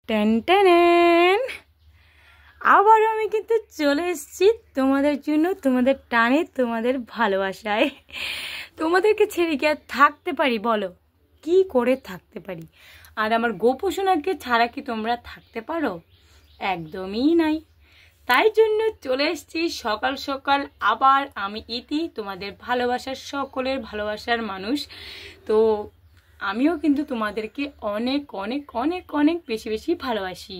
Ten ten আবারও আমি কিন্তু চলে এসেছি তোমাদের জন্য, তোমাদের টানে, তোমাদের ভালোবাসায়। তোমাদেরকে ছেড়ে কি আর থাকতে পারি বলো? কি করে থাকতে পারি? আর আমার গোপোষণাকে ছাড়া কি তোমরা থাকতে পারো? একদমই নাই। তাই জন্য চলে এসেছি সকাল সকাল আবার আমি ইতি, তোমাদের ভালোবাসার, সকলের ভালোবাসার মানুষ। তো আমিও কিন্তু তোমাদেরকে অনেক অনেক অনেক অনেক বেশি বেশি ভালোবাসি।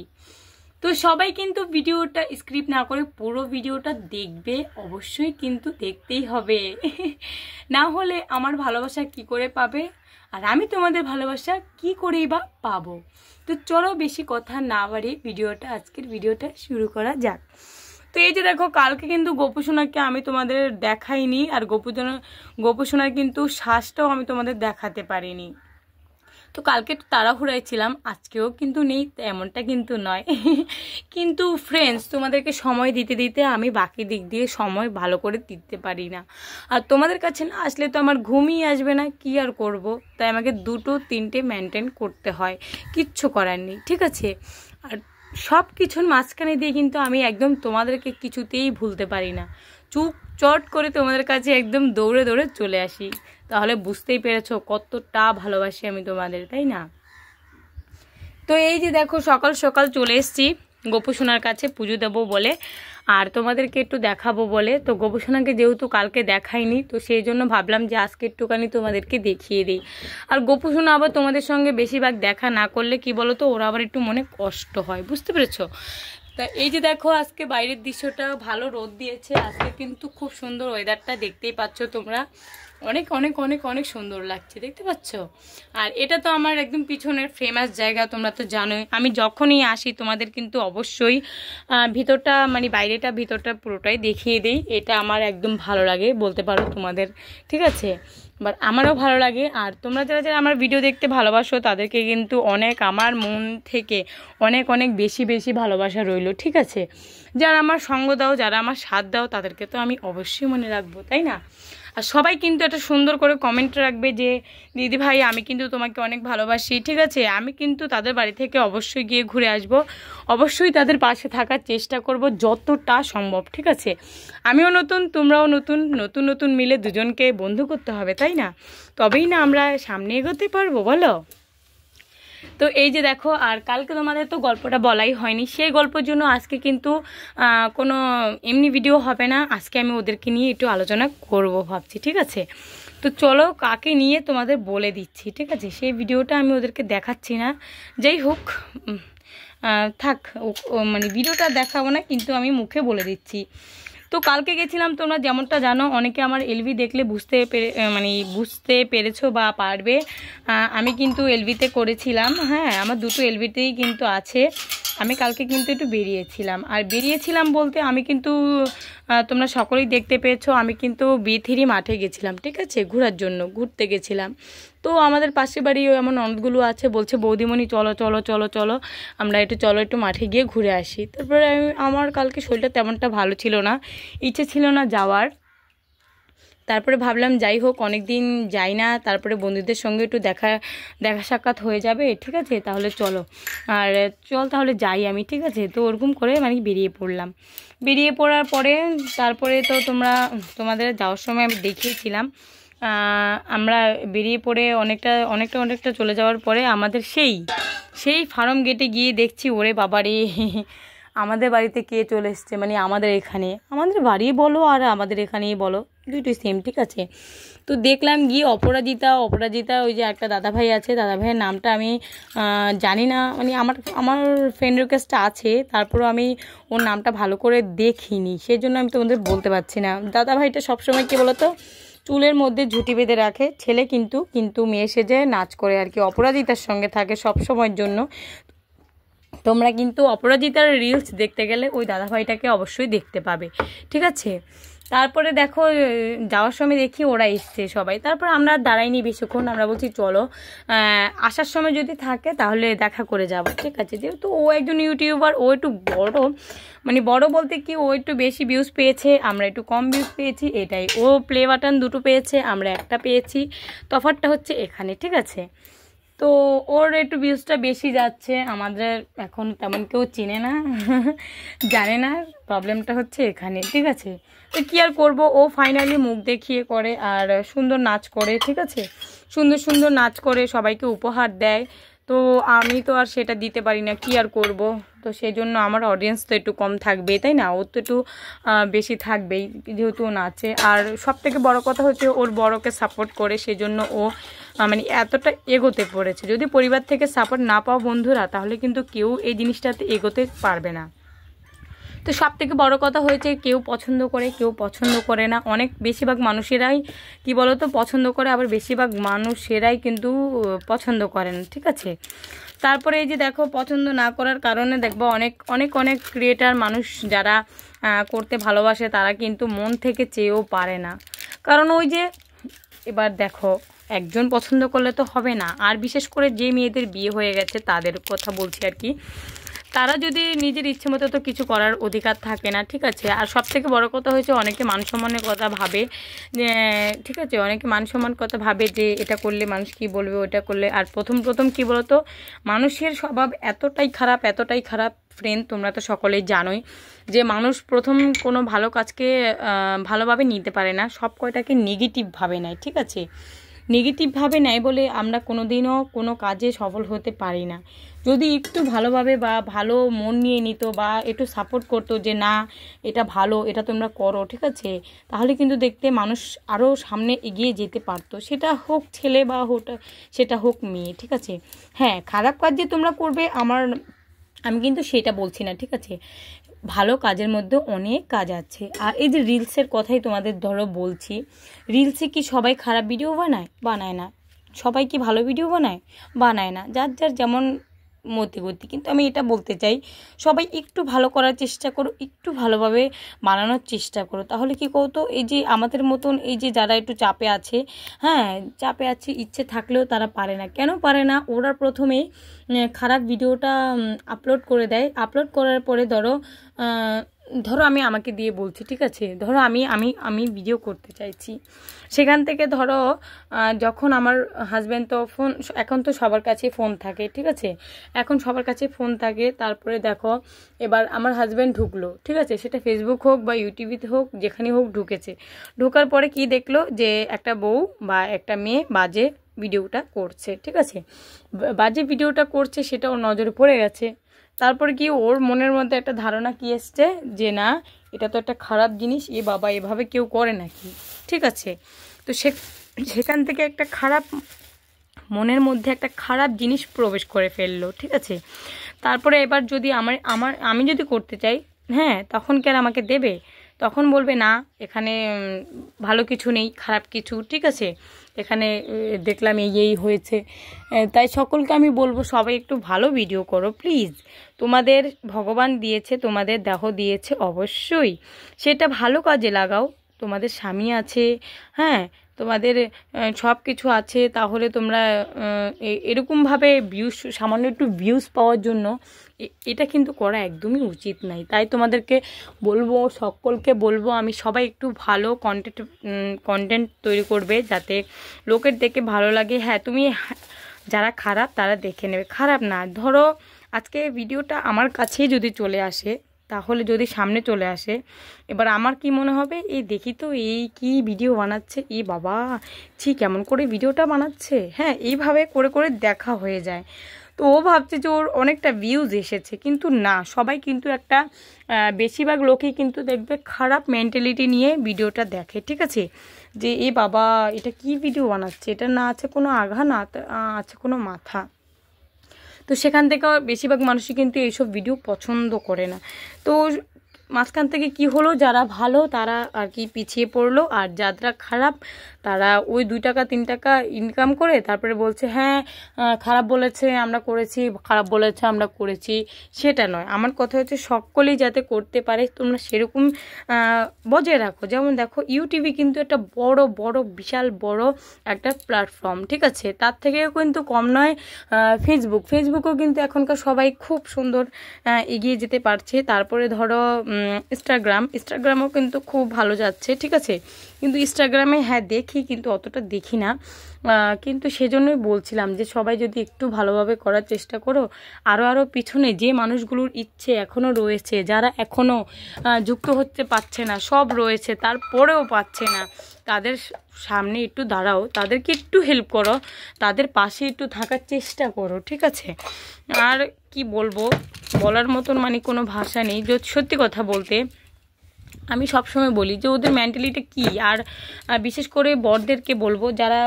তো সবাই কিন্তু ভিডিওটা স্ক্রিপ্ট না করে পুরো ভিডিওটা দেখবে, অবশ্যই কিন্তু দেখতেই হবে। না হলে আমার ভালোবাসা কি করে পাবে, আর আমি তোমাদের ভালোবাসা কি করেই বা পাবো? তো চলো বেশি কথা না বাড়িয়ে আজকের ভিডিওটা শুরু করা যাক। তো এই যে দেখো, কালকে কিন্তু গোপোষণাকে আমি তোমাদের দেখাইনি, আর গোপোষণার কিন্তু শ্বাসটাও আমি তোমাদের দেখাতে পারিনি। তো কালকে তো তাড়াহুড়ায় ছিলাম, আজকেও কিন্তু নেই, এমনটা কিন্তু নয়। কিন্তু ফ্রেন্ডস, তোমাদেরকে সময় দিতে দিতে আমি বাকি দিক দিয়ে সময় ভালো করে দিতে পারি না। আর তোমাদের কাছে না আসলে তো আমার ঘুমই আসবে না, কি আর করব। তাই আমাকে 2-3টে মেনটেন করতে হয়, কিচ্ছু করার নেই, ঠিক আছে? আর সব কিছুর মাঝখানে দিয়ে কিন্তু আমি একদম তোমাদেরকে কিছুতেই ভুলতে পারি না। চট করে তোমাদের কাছে একদম দৌড়ে দৌড়ে চলে আসি। তাহলে বুঝতেই পেরেছো কতটা ভালোবাসি আমি তোমাদের, তাই না? তো এই যে দেখো, সকাল সকাল চলে এসেছি গোপোষণার কাছে পুজো দেবো বলে, আর তোমাদেরকে একটু দেখাবো বলে। তো গোপোষণাকে যেহেতু কালকে দেখাইনি, তো সেই জন্য ভাবলাম যে আজকে একটুখানি তোমাদেরকে দেখিয়ে দিই। আর গোপোষণা আবার তোমাদের সঙ্গে বেশিরভাগ দেখা না করলে কি বলো তো, ওরা আবার একটু মনে কষ্ট হয়, বুঝতে পেরেছো? তা এই যে দেখো, আজকে বাইরের দৃশ্যটা ভালো রোদ দিয়েছে, আজকে কিন্তু খুব সুন্দর ওয়েদারটা, দেখতেই পাচ্ছ তোমরা। অনেক অনেক অনেক অনেক সুন্দর লাগছে, দেখতে পাচ্ছ? আর এটা তো আমার একদম পিছনের ফেমাস জায়গা, তোমরা তো জানোই। আমি যখনই আসি তোমাদের কিন্তু অবশ্যই ভিতরটা, মানে ভিতরটা পুরোটাই দেখিয়ে দিই। এটা আমার একদম ভালো লাগে বলতে পারো তোমাদের, ঠিক আছে? বাট আমারও ভালো লাগে। আর তোমরা যারা যারা আমার ভিডিও দেখতে ভালোবাসো, তাদেরকে কিন্তু অনেক আমার মন থেকে অনেক অনেক বেশি বেশি ভালোবাসা রইলো, ঠিক আছে? যারা আমার সঙ্গ দাও, যারা আমার সাথ দাও, তাদেরকে তো আমি অবশ্যই মনে রাখবো, তাই না? আর সবাই কিন্তু একটা সুন্দর করে কমেন্ট রাখবে যে দিদি ভাই আমি কিন্তু তোমাকে অনেক ভালোবাসি, ঠিক আছে? আমি কিন্তু তাদের বাড়ি থেকে অবশ্যই গিয়ে ঘুরে আসব, অবশ্যই তাদের পাশে থাকার চেষ্টা করব যতটা সম্ভব, ঠিক আছে? আমিও নতুন, তোমরাও নতুন, নতুন নতুন মিলে দুজনকে বন্ধু করতে হবে, তাই না? তবেই না আমরা সামনে এগোতে পারবো, বলো? তো এই যে দেখো, আর কালকে তোমাদের তো গল্পটা বলাই হয়নি, সেই গল্পের জন্য আজকে কিন্তু কোনো এমনি ভিডিও হবে না। আজকে আমি ওদেরকে নিয়ে একটু আলোচনা করব ভাবছি, ঠিক আছে? তো চলো কাকে নিয়ে তোমাদের বলে দিচ্ছি, ঠিক আছে? সেই ভিডিওটা আমি ওদেরকে দেখাচ্ছি না, যাই হোক থাক, মানে ভিডিওটা দেখাবো না, কিন্তু আমি মুখে বলে দিচ্ছি। তো কালকে গেছিলাম, তোমরা যেমনটা জানো, অনেকে আমার এলভি দেখলে বুঝতে পেরেছো বা পারবে। আমি কিন্তু এলভিতে করেছিলাম, হ্যাঁ, আমার 2টো এলভিতেই কিন্তু আছে। আমি কালকে কিন্তু একটু বেরিয়েছিলাম বলতে আমি কিন্তু তোমরা সকলেই দেখতে পেয়েছো, আমি কিন্তু B3 মাঠে গেছিলাম, ঠিক আছে? ঘুরতে গেছিলাম। তো আমাদের পাশের বাড়ি এমন ননদগুলো আছে, বলছে বৌদিমণি চলো চলো চলো চলো, আমরা একটু মাঠে গিয়ে ঘুরে আসি। তারপরে আমার কালকে শরীরটা তেমনটা ভালো ছিল না, ইচ্ছে ছিল না যাওয়ার। তারপরে ভাবলাম যাই হোক, অনেক দিন যাই না, তারপরে বন্ধুদের সঙ্গে একটু দেখা সাক্ষাৎ হয়ে যাবে, ঠিক আছে? তাহলে চলো, আর তাহলে যাই আমি, ঠিক আছে? তো ওরকম করে মানে বেরিয়ে পড়ার পরে তারপরে তো তোমাদের যাওয়ার সময় আমি দেখিয়েছিলাম, আমরা বেরিয়ে পড়ে অনেকটা চলে যাওয়ার পরে আমাদের সেই ফার্ম গেটে গিয়ে দেখছি, ওরে বাবারে, আমাদের বাড়িতে কে চলে এসছে, মানে আমাদের আমাদের বাড়ি বলো আর আমাদের এখানেই বলো, দুটোই সেম, ঠিক আছে? তো দেখলাম গিয়ে অপরাজিতা, ওই যে একটা দাদাভাই আছে, দাদাভাইয়ের নামটা আমি জানি না, মানে আমার ফ্রেন্ড রিকোয়েস্টটা আছে, তারপরও আমি ওর নামটা ভালো করে দেখিনি, সেই জন্য আমি তোমাদের বলতে পারছি না। দাদাভাইটা সবসময় কী বলো তো, চুলের মধ্যে ঝুঁটি বেঁধে রাখে, ছেলে কিন্তু মেয়ে সেজে নাচ করে আর কি, অপরাজিতার সঙ্গে থাকে সব সময়ের জন্য। তোমরা কিন্তু অপরাজিতার রিলস দেখতে গেলে ওই দাদাভাইটাকে অবশ্যই দেখতে পাবে, ঠিক আছে? তারপরে দেখো, যাওয়ার সময় দেখি ওরা এসছে সবাই, তারপর আমরা দাঁড়াইনি বেশিক্ষণ, আমরা বলছি চলো আসার সময় যদি থাকে তাহলে দেখা করে যাব, ঠিক আছে? যেহেতু ও একজন ইউটিউবার, ও একটু বড় বলতে কি, ও একটু বেশি ভিউজ পেয়েছে, আমরা একটু কম ভিউজ পেয়েছি, এটাই। ও প্লে বাটন 2টো পেয়েছে, আমরা একটা পেয়েছি, তফাৎটা হচ্ছে এখানে, ঠিক আছে? তো ওর একটু ভিউজটা বেশি যাচ্ছে, আমাদের এখন তেমন কেউ চিনে না জানে না, প্রবলেমটা হচ্ছে এখানে, ঠিক আছে। তো কী আর করবো, ও ফাইনালি মুখ দেখিয়ে করে আর সুন্দর নাচ করে, ঠিক আছে, সুন্দর সুন্দর নাচ করে সবাইকে উপহার দেয়। তো আমি তো আর সেটা দিতে পারি না, কি আর করব। তো সেই জন্য আমার অডিয়েন্স তো একটু কম থাকবে, তাই না, ওর তো একটু বেশি থাকবেই যেহেতু ও নাচে। আর সব থেকে বড়ো কথা হচ্ছে ওর বড়কে সাপোর্ট করে, সেজন্য ও মানে এতটা এগোতে পড়েছে। যদি পরিবার থেকে সাপোর্ট না পাও বন্ধুরা, তাহলে কিন্তু কেউ এই জিনিসটাতে এগোতে পারবে না। তো সব থেকে বড়ো কথা হয়েছে কেউ পছন্দ করে কেউ পছন্দ করে না, অনেক বেশিরভাগ মানুষেরাই কি বলতো পছন্দ করে, আবার বেশিরভাগ মানুষেরাই কিন্তু পছন্দ করে না, ঠিক আছে। তারপরে এই যে দেখো, পছন্দ না করার কারণে দেখবো অনেক অনেক অনেক ক্রিয়েটার মানুষ যারা করতে ভালোবাসে তারা কিন্তু মন থেকে চেয়েও পারে না, কারণ ওই যে এবার দেখো একজন পছন্দ করলে তো হবে না। আর বিশেষ করে যে মেয়েদের বিয়ে হয়ে গেছে তাদের কথা বলছি আর কি, তারা যদি নিজের ইচ্ছে মতো তো কিছু করার অধিকার থাকে না, ঠিক আছে। আর সব থেকে বড়ো কথা হয়েছে অনেকে মান সম্মানের কথা ভাবে, ঠিক আছে, অনেকে মান সম্মান কথা ভাবে যে এটা করলে মানুষ কি বলবে, ওটা করলে। আর প্রথম কি বলতো, মানুষের স্বভাব এতটাই খারাপ ফ্রেন্ড, তোমরা তো সকলেই জানোই যে মানুষ প্রথম কোনো ভালো কাজকে ভালোভাবে নিতে পারে না, সব কয়টাকে নেগেটিভভাবে নেয়, ঠিক আছে। নেগেটিভভাবে নেয় বলে আমরা কোনোদিনও কোনো কাজে সফল হতে পারি না। যদি একটু ভালোভাবে বা ভালো মন নিয়ে নিত বা একটু সাপোর্ট করতো যে না এটা ভালো, এটা তোমরা করো, ঠিক আছে, তাহলে কিন্তু দেখতে মানুষ আরও সামনে এগিয়ে যেতে পারতো, সেটা হোক ছেলে বা সেটা হোক মেয়ে, ঠিক আছে। হ্যাঁ, খারাপ কাজ যে তোমরা করবে আমি কিন্তু সেটা বলছি না, ঠিক আছে। ভালো কাজের মধ্যে অনেক কাজ আছে। আর এই যে রিলসের কথাই তোমাদের ধরো বলছি, রিলসে কি সবাই খারাপ ভিডিও বানায় না, সবাই কি ভালো ভিডিও বানায় না, যার যার যেমন মতিগতি। কিন্তু আমি এটা বলতে চাই, সবাই একটু ভালো করার চেষ্টা করো, একটু ভালোভাবে বানানোর চেষ্টা করো, তাহলে কি করতো, এই যে আমাদের মতন এই যে যারা একটু চাপে আছে, হ্যাঁ চাপে আছে, ইচ্ছে থাকলেও তারা পারে না। কেন পারে না, ওরা প্রথমেই খারাপ ভিডিওটা আপলোড করে দেয়, আপলোড করার পরে ধরো আমি আমাকে দিয়ে বলছি, ঠিক আছে, ধরো আমি ভিডিও করতে চাইছি, সেখান থেকে ধরো যখন আমার হাজব্যান্ড তো ফোন, এখন তো সবার কাছে ফোন থাকে, ঠিক আছে, এখন সবার কাছে ফোন থাকে। তারপরে দেখো এবার আমার হাজব্যান্ড ঢুকলো, ঠিক আছে, সেটা ফেসবুক হোক বা ইউটিউবে হোক, যেখানে হোক ঢুকেছে, ঢোকার পরে কি দেখলো যে একটা বউ বা একটা মেয়ে বাজে ভিডিওটা করছে, ঠিক আছে, বাজে ভিডিওটা করছে, সেটা ওর নজরে পড়ে গেছে। তারপরে কি ওর মনের মধ্যে একটা ধারণা কি এসছে যে না এটা তো একটা খারাপ জিনিস, এ বাবা এভাবে কেউ করে নাকি, ঠিক আছে। তো সেখান থেকে একটা খারাপ মনের মধ্যে একটা খারাপ জিনিস প্রবেশ করে ফেললো, ঠিক আছে। তারপরে এবার যদি আমি যদি করতে চাই, হ্যাঁ, তখন কি আর আমাকে দেবে, তখন বলবে না এখানে ভালো কিছু নেই, খারাপ কিছু, ঠিক আছে, এখানে দেখলাম এই হয়েছে। তাই সকলকে আমি বলবো সবাই একটু ভালো ভিডিও করো প্লিজ, তোমাদের ভগবান দিয়েছে, তোমাদের দেহ দিয়েছে, অবশ্যই সেটা ভালো কাজে লাগাও। তোমাদের স্বামী আছে, হ্যাঁ, তোমাদের সব কিছু আছে, তাহলে তোমরা এরকমভাবে সামান্য একটু ভিউজ পাওয়ার জন্য এটা কিন্তু করা একদমই উচিত নাই। তাই তোমাদেরকে বলবো, সকলকে বলবো আমি, সবাই একটু ভালো কন্টেন্ট তৈরি করবে যাতে লোকের দেখে ভালো লাগে। হ্যাঁ, তুমি যারা খারাপ তারা দেখে নেবে, খারাপ না, ধরো আজকে ভিডিওটা আমার কাছেই যদি চলে আসে, তাহলে যদি সামনে চলে আসে, এবার আমার কি মনে হবে, এই দেখি তো এই কি ভিডিও বানাচ্ছে, এই বাবা ছি কেমন করে ভিডিওটা বানাচ্ছে, হ্যাঁ, এইভাবে করে করে দেখা হয়ে যায়। তো ও ভাবছে যে ওর অনেকটা ভিউজ এসেছে, কিন্তু না, সবাই কিন্তু একটা বেশিরভাগ লোকেই কিন্তু দেখবে খারাপ মেন্টালিটি নিয়ে ভিডিওটা দেখে, ঠিক আছে, যে এ বাবা এটা কি ভিডিও বানাচ্ছে, এটা না আছে কোনো আগা, না আছে কোনো মাথা। তো সেখান থেকে বেশিরভাগ মানুষই কিন্তু এইসব ভিডিও পছন্দ করে না। তো মাঝখান থেকে কি হলো, যারা ভালো তারা আর কি পিছিয়ে পড়লো, আর যারা খারাপ তারা ওই 2 টাকা 3 টাকা ইনকাম করে তারপরে বলছে হ্যাঁ খারাপ বলেছে আমরা করেছি, খারাপ বলেছে আমরা করেছি। সেটা নয়, আমার কথা হচ্ছে সকলেই যাতে করতে পারে তোমরা সেরকম বজায় রাখো। যেমন দেখো ইউটিউবে কিন্তু একটা বড় বিশাল বড় একটা প্ল্যাটফর্ম, ঠিক আছে, তার থেকেও কিন্তু কম নয় ফেসবুকও কিন্তু এখনকার সবাই খুব সুন্দর এগিয়ে যেতে পারছে। তারপরে ধরো ইনস্টাগ্রামও কিন্তু খুব ভালো যাচ্ছে, ঠিক আছে। কিন্তু ইনস্টাগ্রামে হ্যাঁ দেখি, কিন্তু অতটা দেখি না। কিন্তু সেজন্যই বলছিলাম যে সবাই যদি একটু ভালোভাবে করার চেষ্টা করো, আরও পিছনে যে মানুষগুলোর ইচ্ছে এখনও রয়েছে, যারা এখনও যুক্ত হতে পারছে না, সব রয়েছে তারপরেও পাচ্ছে না, তাদের সামনে একটু দাঁড়াও, তাদেরকে একটু হেল্প করো, তাদের পাশে একটু থাকার চেষ্টা করো, ঠিক আছে? আর কি বলবো, বলার মতন মানে কোনো ভাষা নেই। সত্যি কথা বলতে আমি সবসময় বলি যে ওদের মেন্টালিটি কী। আর বিশেষ করে বড়দেরকে বলবো, যারা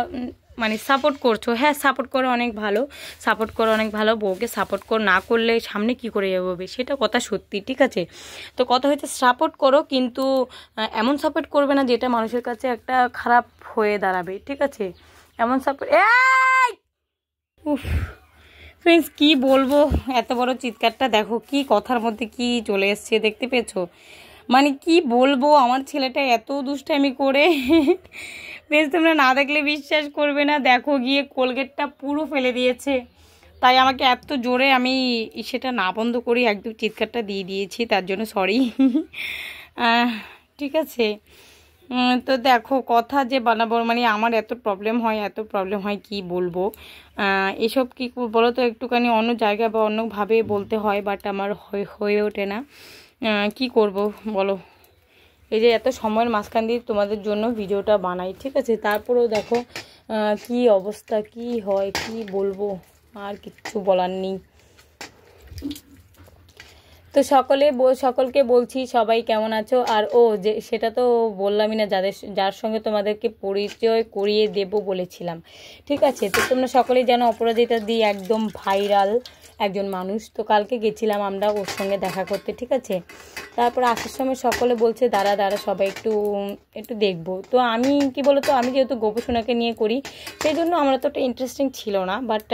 মানে সাপোর্ট করছো, হ্যাঁ সাপোর্ট করো অনেক ভালো, সাপোর্ট করো অনেক ভালো, বউকে সাপোর্ট না করলে সামনে কি করে এগোবে, সেটা কথা সত্যি, ঠিক আছে? তো কথা হচ্ছে সাপোর্ট করো, কিন্তু এমন সাপোর্ট করবে না যেটা মানুষের কাছে একটা খারাপ হয়ে দাঁড়াবে, ঠিক আছে? এমন সাপোর্ট উফ ফ্রেন্ডস, কী বলবো, এত বড় চিৎকারটা দেখো, কি কথার মধ্যে কি চলে এসছে, দেখতে পেয়েছো? মানে কি বলবো, আমার ছেলেটা এত দুষ্টামি করে বেশ, তোমরা না দেখলে বিশ্বাস করবে না। দেখো গিয়ে কোলগেটটা পুরো ফেলে দিয়েছে, তাই আমাকে এত জোরে আমি সেটা না বন্ধ করি একদম চিৎকারটা দিয়ে দিয়েছি, তার জন্য সরি। ঠিক আছে, তো দেখো কথা যে বানাবো, মানে আমার এত প্রবলেম হয় কি বলবো। এসব কি বলো তো, একটুখানি অন্য জায়গায় বা অন্যভাবে বলতে হয়, বাট আমার হয়ে ওঠে না। কি করব বলো, এই যে এত সময়ের মাঝখান দিয়ে তোমাদের জন্য ভিডিওটা বানাই, ঠিক আছে? তারপরেও দেখো কি অবস্থা, কি হয়, কি বলবো, আর কিচ্ছু বলার নেই। তো সকলকে বলছি সবাই কেমন আছো। আর যে সেটা তো বললামই না, যার সঙ্গে তোমাদেরকে পরিচয় করিয়ে দেব বলেছিলাম, ঠিক আছে? তো তোমরা সকলেই জানো অপরাজিতা দি একদম ভাইরাল একজন মানুষ। তো কালকে গেছিলাম আমরা ওর সঙ্গে দেখা করতে, ঠিক আছে? তারপর আসার সময় সকলে বলছে দাঁড়া সবাই একটু দেখবো। তো আমি কি বলতো, আমি যেহেতু গোপসোনাকে নিয়ে করি, সেই জন্য আমার তো একটা ইন্টারেস্টিং ছিল না। বাট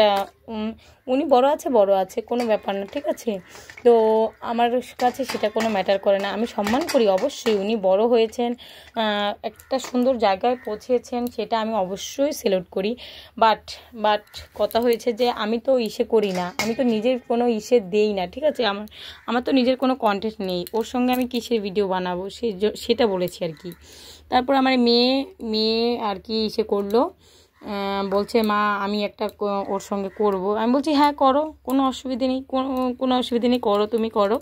উনি বড় আছে কোনো ব্যাপার না, ঠিক আছে? তো আমার কাছে সেটা কোনো ম্যাটার করে না, আমি সম্মান করি অবশ্যই, উনি বড় হয়েছেন, একটা সুন্দর জায়গায় পৌঁছেছেন, সেটা আমি অবশ্যই সেলুট করি। বাট কথা হয়েছে যে আমি তো করি না, আমি তো নিজের কোনো দেই না, ঠিক আছে? আমার তো নিজের কোনো কন্টেন্ট নেই, ওর সঙ্গে আমি কিসের ভিডিও বানাবো সেটা বলেছি আর কি। তারপর আমার মেয়ে আর কি করলো, বলছে মা আমি একটা ওর সঙ্গে করব। আমি বলছি হ্যাঁ করো, কোনো অসুবিধে নেই, কোনো অসুবিধে নেই, করো, তুমি করো।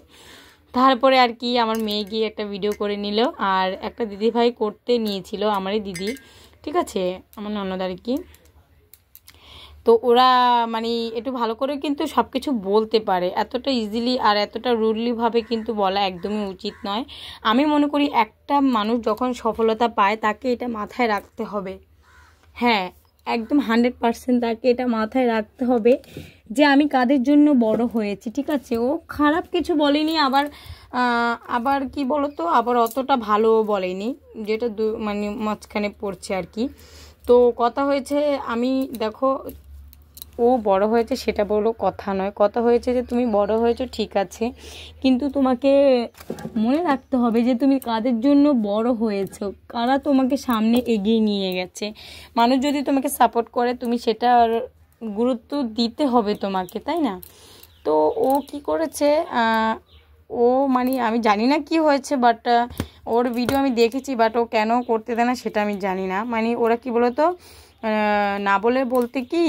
তারপরে আর কি আমার মেয়ে গিয়ে একটা ভিডিও করে নিল, আর একটা দিদিভাই করতে নিয়েছিল, আমারই দিদি, ঠিক আছে, আমার ননদ আর কি। তো ওরা মানে একটু ভালো করে কিন্তু সব কিছু বলতে পারে, এতটা ইজিলি আর এতটা রুডলিভাবে কিন্তু বলা একদমই উচিত নয়। আমি মনে করি একটা মানুষ যখন সফলতা পায় তাকে এটা মাথায় রাখতে হবে, হ্যাঁ একদম 100% তাকে এটা মাথায় রাখতে হবে যে আমি কাদের জন্য বড় হয়েছি, ঠিক আছে? ও খারাপ কিছু বলেনি, আবার কি বলতো, আবার অতটা ভালো বলেনি, যেটা মানে মাঝখানে পড়ছে আর কি। তো কথা হয়েছে, আমি দেখো ও বড় হয়েছে সেটা বলো কথা নয়, কথা হয়েছে যে তুমি বড় হয়েছো ঠিক আছে, কিন্তু তোমাকে মনে রাখতে হবে যে তুমি কাদের জন্য বড় হয়েছো, কারা তোমাকে সামনে এগিয়ে নিয়ে গেছে। মানুষ যদি তোমাকে সাপোর্ট করে, তুমি সেটার গুরুত্ব দিতে হবে তোমাকে, তাই না? তো ও কি করেছে, ও মানে আমি জানি না কি হয়েছে, বাট ওর ভিডিও আমি দেখেছি, বাট ও কেন করতে দেয় না সেটা আমি জানি না। মানে ওরা কি বলতো, না বলতে কি,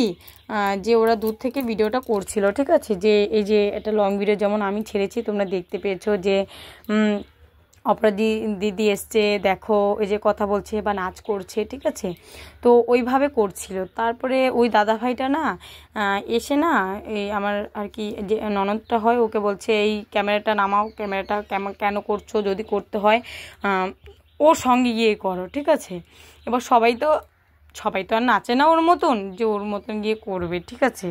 যে ওরা দূর থেকে ভিডিওটা করছিল, ঠিক আছে? যে এই যে একটা লং ভিডিও যেমন আমি ছেড়েছি, তোমরা দেখতে পেয়েছো যে দিদি এসছে, দেখো এই যে কথা বলছে বা নাচ করছে, ঠিক আছে? তো ওইভাবে করছিল। তারপরে ওই দাদাভাইটা না এসে না, এই আমার আর কি যে ননদটা হয়, ওকে বলছে এই ক্যামেরাটা নামাও, ক্যামেরাটা কেন করছো, যদি করতে হয় ওর সঙ্গে গিয়ে করো, ঠিক আছে? এবার সবাই তো আর নাচে না ওর মতন যে ওর মতন গিয়ে করবে, ঠিক আছে?